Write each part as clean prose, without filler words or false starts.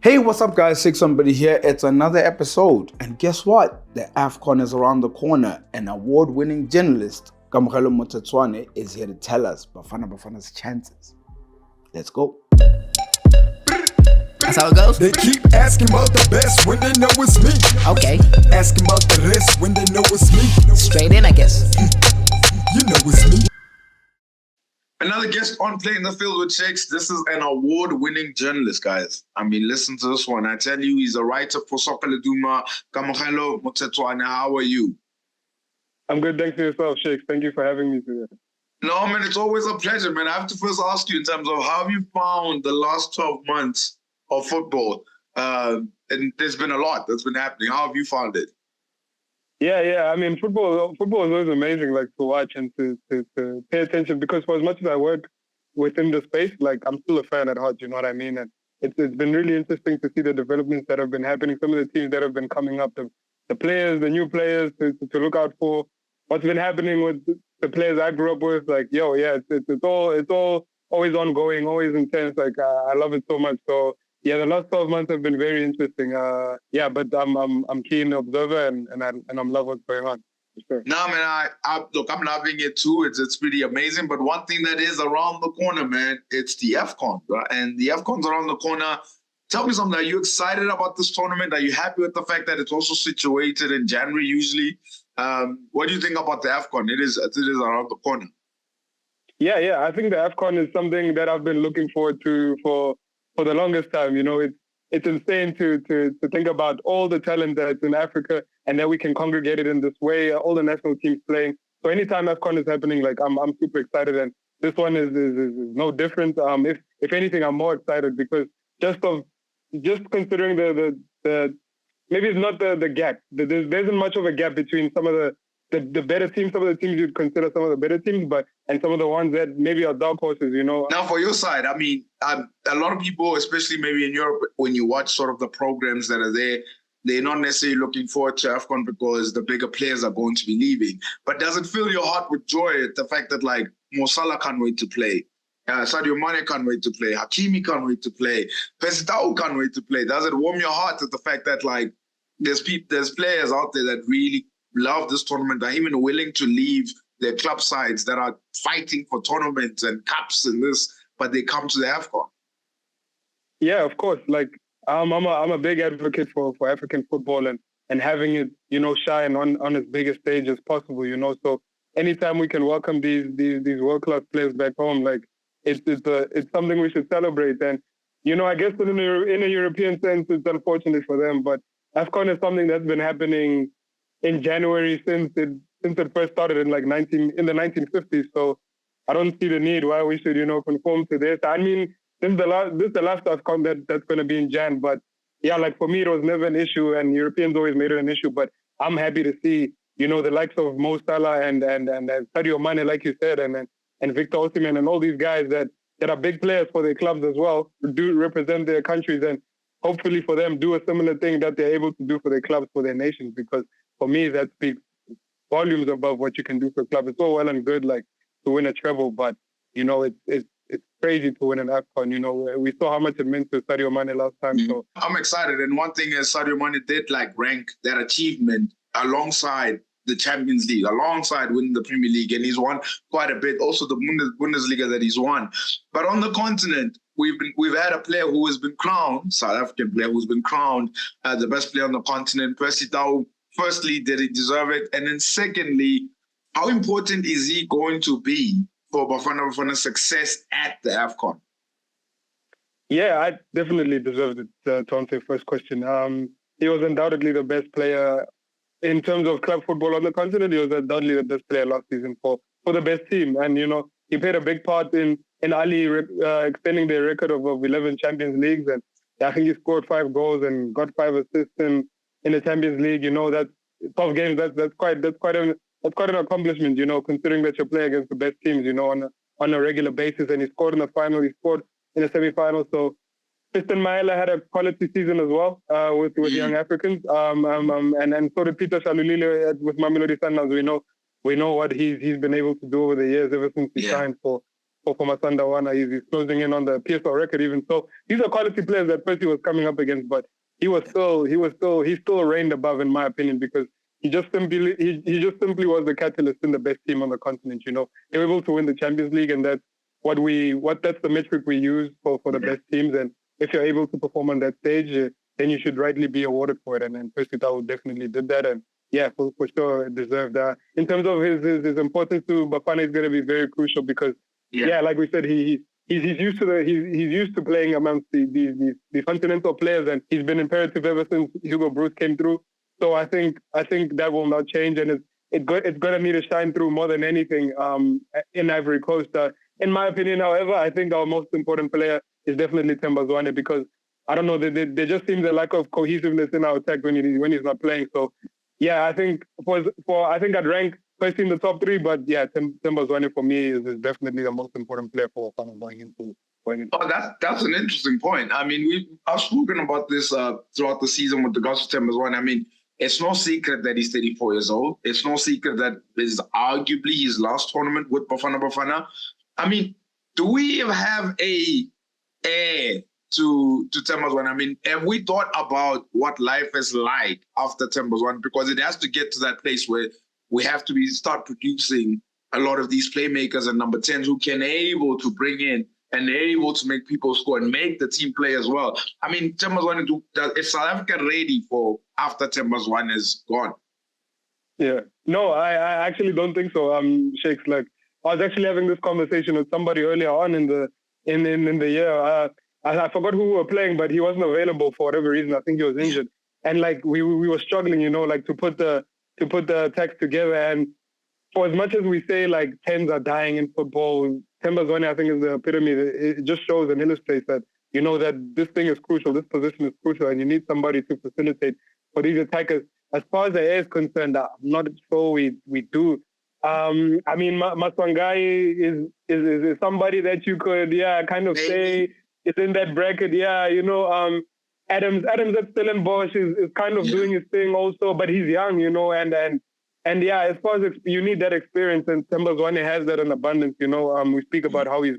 Hey, what's up guys, Six Somebody here. It's another episode. And guess what? The AFCON is around the corner and award-winning journalist Kamogelo Motecwane is here to tell us Bafana's chances. Let's go. That's how it goes? They keep asking about the best when they know it's me. Okay. Asking about the rest when they know it's me. Straight in, I guess. You know it's me. Another guest on Playing the Field with Shakes. This is an award-winning journalist, guys. I mean, listen to this one. I tell you, he's a writer for Soccer Leduma. Kamogelo Motecwane, how are you? I'm good, thanks to yourself, Shakes. Thank you for having me today. No, man, it's always a pleasure, man. I have to first ask you in terms of how have you found the last 12 months of football? And there's been a lot that's been happening. How have you found it? Yeah. I mean, football is always amazing, like to watch and to pay attention, because for as much as I work within the space, like I'm still a fan at heart. You know what I mean? And it's been really interesting to see the developments that have been happening. Some of the teams that have been coming up, the players, the new players to look out for. What's been happening with the players I grew up with? Like, it's all always ongoing, always intense. Like I love it so much. So. Yeah, the last 12 months have been very interesting. But I'm keen observer and I'm love what's going on. For sure. No, man, look, I'm loving it too. It's pretty amazing. But one thing that is around the corner, man, it's the AFCON, right? And the AFCON's around the corner. Tell me something. Are you excited about this tournament? Are you happy with the fact that it's also situated in January usually? What do you think about the AFCON? It is around the corner. Yeah. I think the AFCON is something that I've been looking forward to for the longest time. You know, it's insane to think about all the talent that's in Africa and that we can congregate it in this way, all the national teams playing. So anytime AFCON is happening, like I'm super excited, and this one is no different. If anything, I'm more excited because just considering the maybe it's not the gap. There isn't much of a gap between some of the better teams, some of the teams you'd consider some of the better teams, and some of the ones that maybe are dark horses, you know. Now, for your side, I mean, a lot of people, especially maybe in Europe, when you watch sort of the programs that are there, they're not necessarily looking forward to AFCON because the bigger players are going to be leaving. But does it fill your heart with joy at the fact that, like, Mo Salah can't wait to play, Sadio Mane can't wait to play, Hakimi can't wait to play, Pesitao can't wait to play? Does it warm your heart at the fact that, like, there's players out there that really love this tournament, are even willing to leave their club sides that are fighting for tournaments and cups and this, but they come to the AFCON? Yeah, of course. Like I'm a big advocate for African football and having it, you know, shine on as big a stage as possible, you know. So anytime we can welcome these world-class players back home, like it's something we should celebrate. And, you know, I guess in a European sense, it's unfortunate for them, but AFCON is something that's been happening in January since it first started in the 1950s. So I don't see the need why we should, you know, conform to this. I mean, this is the last AFCON that's going to be in Jan. But yeah, like for me, it was never an issue, and Europeans always made it an issue. But I'm happy to see, you know, the likes of Mo Salah and Sadio Mane, like you said, and Victor Osimhen and all these guys that are big players for their clubs as well, do represent their countries, and hopefully for them do a similar thing that they're able to do for their clubs, for their nations, because for me, that speaks volumes above what you can do for a club. It's all well and good, like, to win a treble, but, you know, it's crazy to win an AFCON. You know, we saw how much it meant to Sadio Mane last time. So I'm excited. And one thing is Sadio Mane did, like, rank that achievement alongside the Champions League, alongside winning the Premier League, and he's won quite a bit. Also, the Bundesliga that he's won. But on the continent, we've had a player who has been crowned, South African player who's been crowned the best player on the continent, Pesitao. Firstly, did he deserve it? And then secondly, how important is he going to be for Bafana's success at the AFCON? Yeah, I definitely deserved it, to answer your first question. He was undoubtedly the best player in terms of club football on the continent. He was undoubtedly the best player last season for the best team. And, you know, he played a big part in Ali extending their record of 11 Champions Leagues. And I think he scored 5 goals and got 5 assists in the Champions League. You know, that's 12 games. That's quite an accomplishment, you know, considering that you're playing against the best teams, you know, on a regular basis. And he scored in the final. He scored in the semi-final. So Tristan Maela had a quality season as well with young Africans. And so did Peter Shalulile with Mamelodi Sundowns. We know what he's been able to do over the years ever since he signed for for Masandawana. He's closing in on the PSL record even. So these are quality players that Percy was coming up against, but he still reigned above, in my opinion, because he just simply was the catalyst in the best team on the continent. You know, they were able to win the Champions League, and that's that's the metric we use for the best teams. And if you're able to perform on that stage, then you should rightly be awarded for it. And Percy Tau definitely did that, and yeah, for sure deserved that. In terms of his importance to Bafana is going to be very crucial because like we said, he's used to playing amongst the continental players, and he's been imperative ever since Hugo Bruce came through. So I think that will not change, and it's going to need to shine through more than anything in Ivory Coast. In my opinion, however, I think our most important player is definitely Themba Zwane because I don't know, there just seems a lack of cohesiveness in our attack when he's not playing. So yeah, I think I think I'd rank Percy in the top three, but yeah, Themba Zwane for me is definitely the most important player for Bafana going into. Oh, that's an interesting point. I mean, I've spoken about this throughout the season with regards to Themba Zwane. I mean, it's no secret that he's 34 years old. It's no secret that this is arguably his last tournament with Bafana. I mean, do we have a heir to Themba Zwane? I mean, have we thought about what life is like after Themba Zwane? Because it has to get to that place where we have to start producing a lot of these playmakers and number 10s who can able to bring in and they're able to make people score and make the team play as well. I mean, Themba Zwane, is South Africa ready for after Themba Zwane is gone? Yeah. No, I actually don't think so. Shakes, like, I was actually having this conversation with somebody earlier on in the year. I forgot who we were playing, but he wasn't available for whatever reason. I think he was injured. And like we were struggling, you know, like to put the text together. And for as much as we say like 10s are dying in football, Themba Zwane, I think, is the epitome. It just shows and illustrates that, you know, that this thing is crucial, this position is crucial, and you need somebody to facilitate for these attackers. As far as the air is concerned, I'm not sure we do. I mean, Maswangai is somebody that you could, kind of say is in that bracket. Yeah, you know, Adams at Stellenbosch is kind of doing his thing also, but he's young, you know, and yeah, as far as you need that experience, and Themba Zwane has that in abundance, you know. We speak about how he's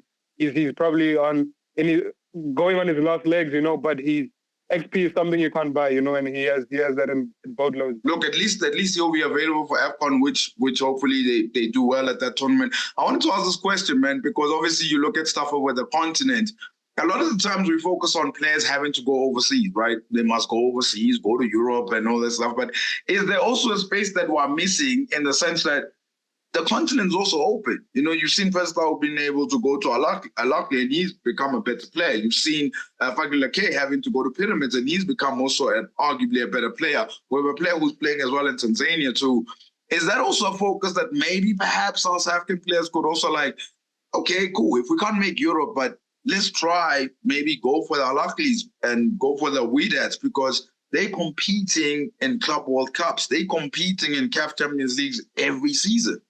probably going on his last legs, you know, but XP is something you can't buy, you know, and he has that in boatloads. Look, at least he'll be available for AFCON, which hopefully they do well at that tournament. I wanted to ask this question, man, because obviously you look at stuff over the continent. A lot of the times we focus on players having to go overseas, right? They must go overseas, go to Europe and all that stuff. But is there also a space that we're missing in the sense that the continent's also open? You know, you've seen Festau being able to go to Alakli and he's become a better player. You've seen Fagila K having to go to Pyramids and he's become also arguably a better player. We have a player who's playing as well in Tanzania too. Is that also a focus that maybe perhaps South African players could also like, okay, cool, if we can't make Europe, but let's try maybe go for the Alaklis and go for the Wydats because they're competing in Club World Cups. They're competing in CAF Champions Leagues every season.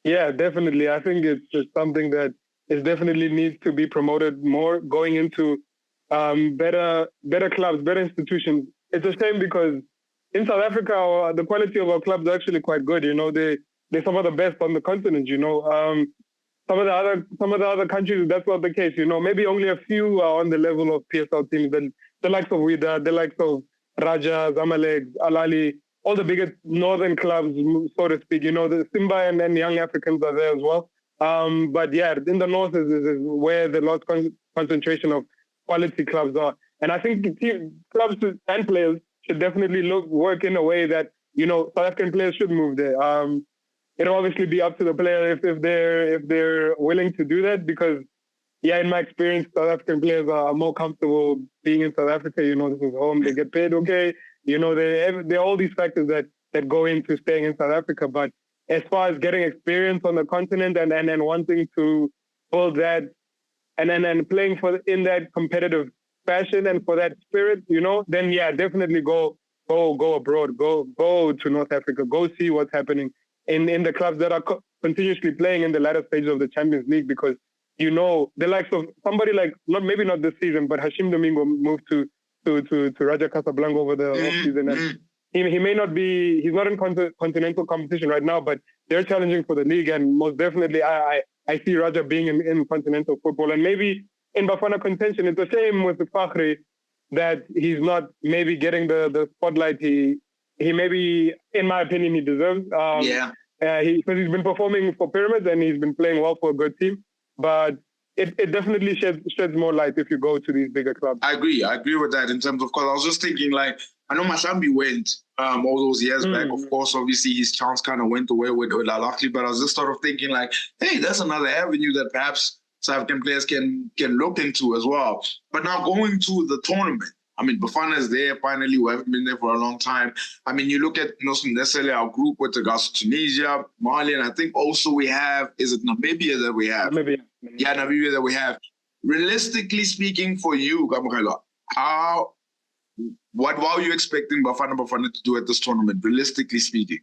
Yeah, definitely. I think it's just something that is definitely needs to be promoted more, going into better clubs, better institutions. It's a shame because in South Africa, the quality of our clubs are actually quite good. You know, they're some of the best on the continent. You know, some of the other countries, that's not the case. You know, maybe only a few are on the level of PSL teams. The likes of Wydad, the likes of Raja, Zamalek, Al Ahly, all the biggest northern clubs, so to speak. You know, the Simba and Young Africans are there as well. But yeah, in the north is where the large concentration of quality clubs are. And I think clubs and players should definitely work in a way that, you know, South African players should move there. It'll obviously be up to the player if they're willing to do that, because yeah, in my experience, South African players are more comfortable being in South Africa. You know, this is home, they get paid okay. You know, there are all these factors that go into staying in South Africa. But as far as getting experience on the continent and wanting to build that and playing in that competitive fashion and for that spirit, you know, then yeah, definitely go abroad, go to North Africa, go see what's happening in the clubs that are continuously playing in the latter stages of the Champions League, because, you know, the likes of somebody like, maybe not this season, but Hashim Domingo moved to Raja Casablanca over the off-season. And he may not be, he's not in continental competition right now, but they're challenging for the league. And most definitely, I I see Raja being in continental football. And maybe in Bafana contention, it's a shame with the Fakhri that he's not maybe getting the spotlight he maybe, in my opinion, he deserves. Because he's been performing for Pyramids and he's been playing well for a good team. But it definitely sheds more light if you go to these bigger clubs. I agree with that in terms of, because I was just thinking, like, I know Mashambi went all those years back. Of course, obviously his chance kind of went away with Lalakli, but I was just sort of thinking, like, hey, that's another avenue that perhaps South African players can look into as well. But now going to the tournament, I mean, Bafana is there finally. We haven't been there for a long time. I mean, you look at not necessarily our group with regards to Tunisia, Mali, and I think also we have, is it Namibia that we have? Namibia. Yeah, Namibia that we have. Realistically speaking for you, Kamogelo, what are you expecting Bafana to do at this tournament, realistically speaking?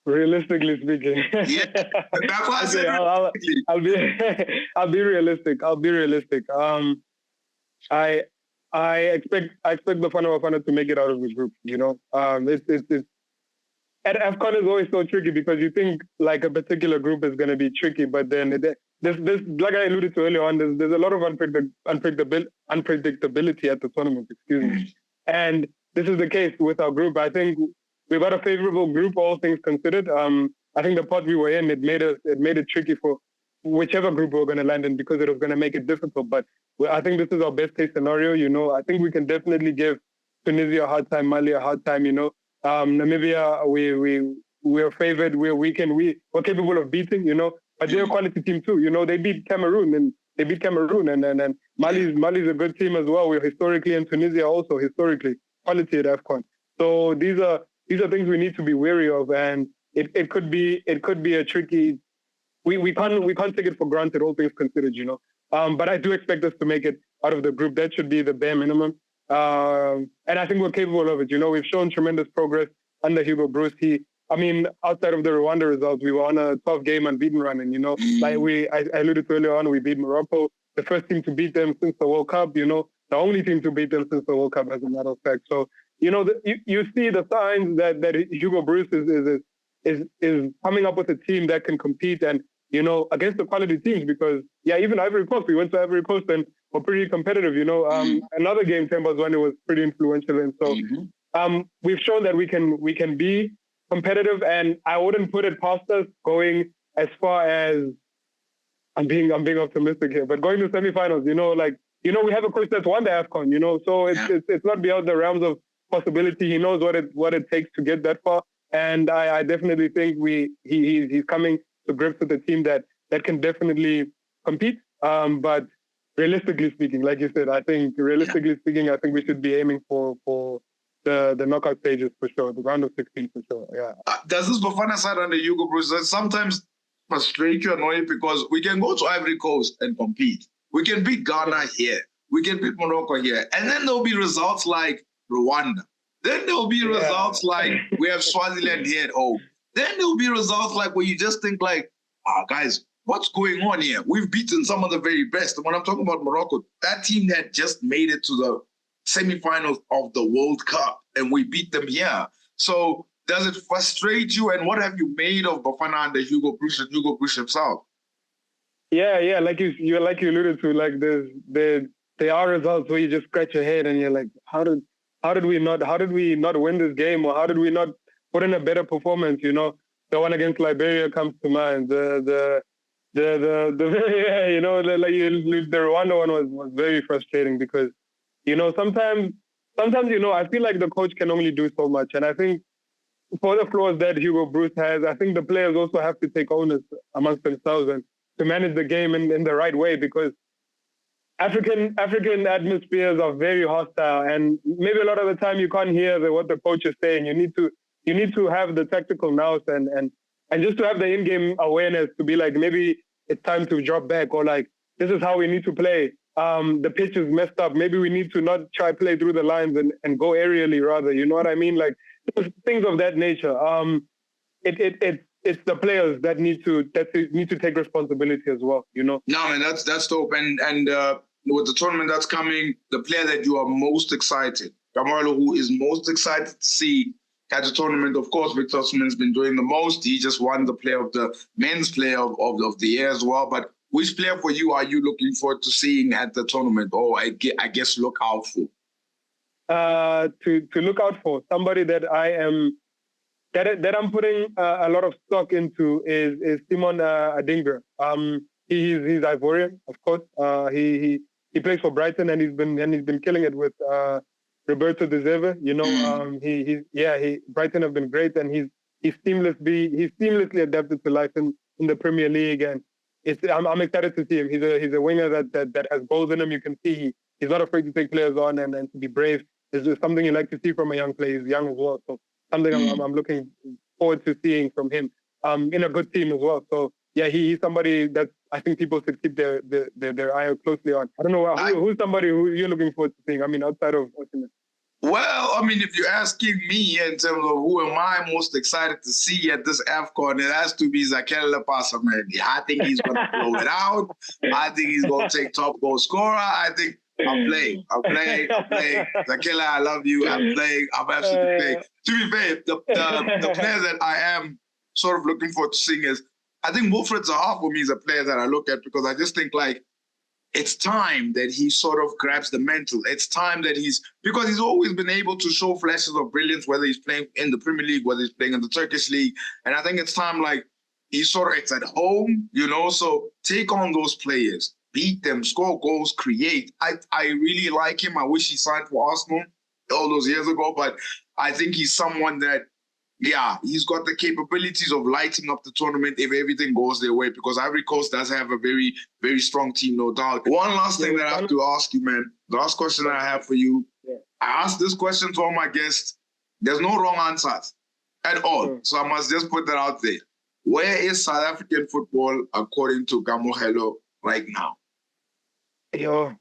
Realistically speaking. Yeah, that's why I said I'll be realistic. I expect Bafana to make it out of the group. You know, it's at AFCON is always so tricky because you think like a particular group is going to be tricky, but then there's like I alluded to earlier on, there's a lot of unpredictability at the tournament. Excuse me, and this is the case with our group. I think we've got a favorable group, all things considered. I think the pot we were in, it made it tricky for whichever group we were going to land in because it was going to make it difficult. But I think this is our best case scenario. You know, I think we can definitely give Tunisia a hard time, Mali a hard time. You know, Namibia, we're favored. We're capable of beating. You know, but they're a quality team too. You know, they beat Cameroon and Mali's a good team as well. We're historically, and Tunisia also historically quality at AFCON. So these are things we need to be wary of, and it could be a tricky. We can't take it for granted, all things considered, you know. But I do expect us to make it out of the group. That should be the bare minimum. And I think we're capable of it. You know, we've shown tremendous progress under Hugo Bruce. Outside of the Rwanda results, we were on a 12-game unbeaten run. And, you know, like I alluded to earlier on, we beat Morocco, the first team to beat them since the World Cup, you know, the only team to beat them since the World Cup, as a matter of fact. So, you know, you see the signs that Hugo Bruce is coming up with a team that can compete and, you know, against the quality teams because, yeah, even Ivory Coast, we went to Ivory Coast and were pretty competitive, you know. Another game, Temba's one, it was pretty influential. And so we've shown that we can be competitive, and I wouldn't put it past us going as far as, I'm being optimistic here, but going to semifinals, you know, like, you know, we have a coach that's won the AFCON, you know, so it's not beyond the realms of possibility. He knows what it takes to get that far. And I definitely think he's coming to grips with a team that can definitely compete. But realistically speaking, like you said, I think we should be aiming for the knockout stages for sure, the round of 16 for sure. Yeah. Does this Bafana side under Hugo Bruce sometimes frustrate you, annoy you, because we can go to Ivory Coast and compete. We can beat Ghana here. We can beat Morocco here. And then there'll be results like Rwanda. Then there'll be results like we have Swaziland here at home. Then there'll be results like where you just think like, guys, what's going on here? We've beaten some of the very best. And when I'm talking about Morocco, that team had just made it to the semifinals of the World Cup, and we beat them here. So does it frustrate you? And what have you made of Bafana under Hugo Bruce and Hugo Bruce himself? Yeah, like you alluded to, like there are results where you just scratch your head and you're like, how did we not win this game, or how did we not put in a better performance? You know, the one against Liberia comes to mind. The very, you know, the Rwanda one was very frustrating because, you know, sometimes, you know, I feel like the coach can only do so much. And I think for the flaws that Hugo Bruce has, I think the players also have to take onus amongst themselves and to manage the game in the right way, because African atmospheres are very hostile, and maybe a lot of the time you can't hear what the coach is saying. You need to have the tactical nous and just to have the in-game awareness to be like, maybe it's time to drop back, or like, this is how we need to play. The pitch is messed up. Maybe we need to not try play through the lines and go aerially rather. You know what I mean? Like things of that nature. It's the players that need to take responsibility as well. You know. No, man, that's dope. And with the tournament that's coming, the player that you are most excited, Kamogelo, who is most excited to see at the tournament. Of course, Victor Osimhen's been doing the most. He just won the men's player of the year as well. But which player for you are you looking forward to seeing at the tournament, or I guess look out for? To look out for somebody that I'm putting a lot of stock into is Simon Adingra. He's Ivorian, of course. He plays for Brighton, and he's been killing it with Roberto De Zerbi. You know, Brighton have been great, and he's seamlessly adapted to life in the Premier League, and I'm excited to see him. He's a winger that has goals in him. You can see he's not afraid to take players on and to be brave. It's just something you like to see from a young player. He's young as well, so something I'm looking forward to seeing from him in a good team as well. So yeah, he's somebody that I think people should keep their eye closely on. I don't know who's somebody who you're looking forward to seeing. I mean, outside of Osimhen. Well, I mean, if you're asking me in terms of who am I most excited to see at this AFCON, it has to be Zakela Pasa, man. I think he's going to blow it out. I think he's going to take top goal scorer. I think I'm playing. Zakela, I love you. I'm playing. I'm absolutely playing. To be fair, the player that I am sort of looking forward to seeing is, I think Wilfred Zaha for me is a player that I look at because I just think like, it's time that he sort of grabs the mantle. It's time that because he's always been able to show flashes of brilliance, whether he's playing in the Premier League, whether he's playing in the Turkish League. And I think it's time like it's at home, you know, so take on those players, beat them, score goals, create. I really like him. I wish he signed for Arsenal all those years ago, but I think he's someone that, yeah, he's got the capabilities of lighting up the tournament if everything goes their way, because Ivory Coast does have a very, very strong team, no doubt. One last thing that I have to ask you, man. The last question that I have for you. Yeah. I asked this question to all my guests. There's no wrong answers at all. So I must just put that out there. Where is South African football according to Kamogelo right now? Yeah.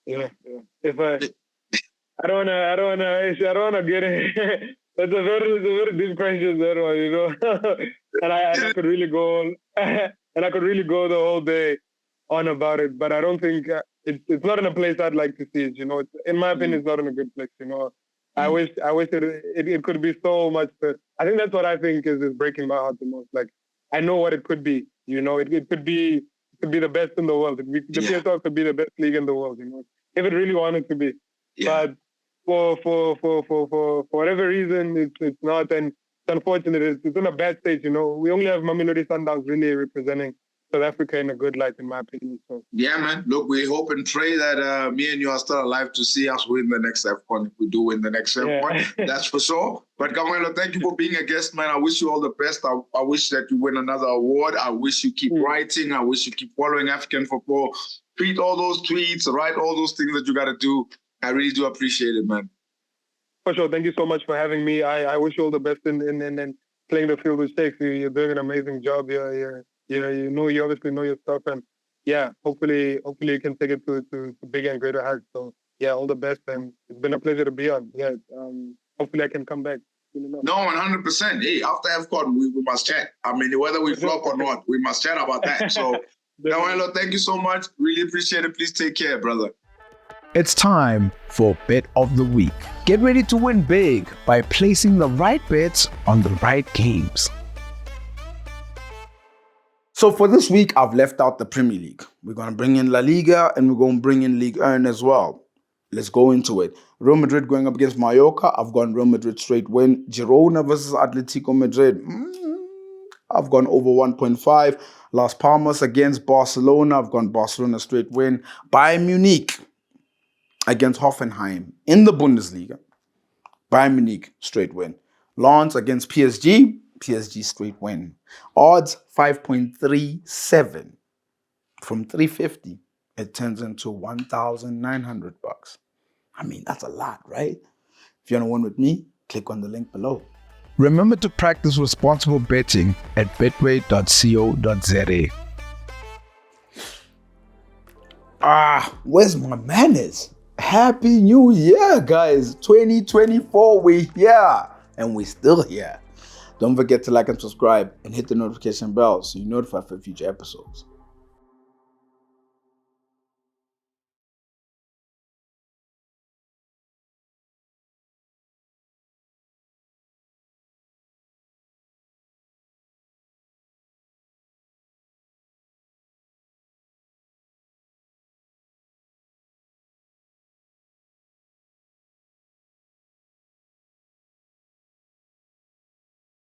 If I don't wanna get in. That's a very deep question, that one, you know. and I could really go the whole day on about it, but I don't think it's not in a place I'd like to see it. You know, in my opinion, it's not in a good place. You know, I wish it could be so much better. I think that's what I think is breaking my heart the most. Like, I know what it could be. You know, it could be the best in the world. The PSL could be the best league in the world. You know, if it really wanted to be, but. For whatever reason, it's not, and it's unfortunate. It's in a bad state, you know. We only have Mamelodi Sundowns really representing South Africa in a good light, in my opinion. So yeah, man. Look, we hope and pray that me and you are still alive to see us win the next AFCON. If we do win the next AFCON, that's for sure. But Kamogelo, thank you for being a guest, man. I wish you all the best. I wish that you win another award. I wish you keep writing. I wish you keep following African football. Tweet all those tweets. Write all those things that you got to do. I really do appreciate it, man. For sure. Thank you so much for having me. I wish you all the best in playing the field with stakes. You're doing an amazing job. You obviously know your stuff, and yeah, hopefully you can take it to bigger and greater heights. So yeah, all the best, and it's been a pleasure to be on. Yeah, hopefully I can come back. No, 100%. Hey, after AFCON, we must chat. I mean, whether we flop or not, we must chat about that. So, Kamogelo, thank you so much. Really appreciate it. Please take care, brother. It's time for Bet of the Week. Get ready to win big by placing the right bets on the right games. So for this week, I've left out the Premier League. We're going to bring in La Liga and we're going to bring in Ligue 1 as well. Let's go into it. Real Madrid going up against Mallorca. I've gone Real Madrid straight win. Girona versus Atletico Madrid. I've gone over 1.5. Las Palmas against Barcelona. I've gone Barcelona straight win. Bayern Munich against Hoffenheim in the Bundesliga. Bayern Munich, straight win. Lens against PSG. PSG straight win. Odds 5.37. From 350, it turns into $1,900. I mean, that's a lot, right? If you want to win with me, click on the link below. Remember to practice responsible betting at betway.co.za. Where's my manners? Happy New Year, guys. 2024, we're here. And we're still here. Don't forget to like and subscribe and hit the notification bell so you're notified for future episodes.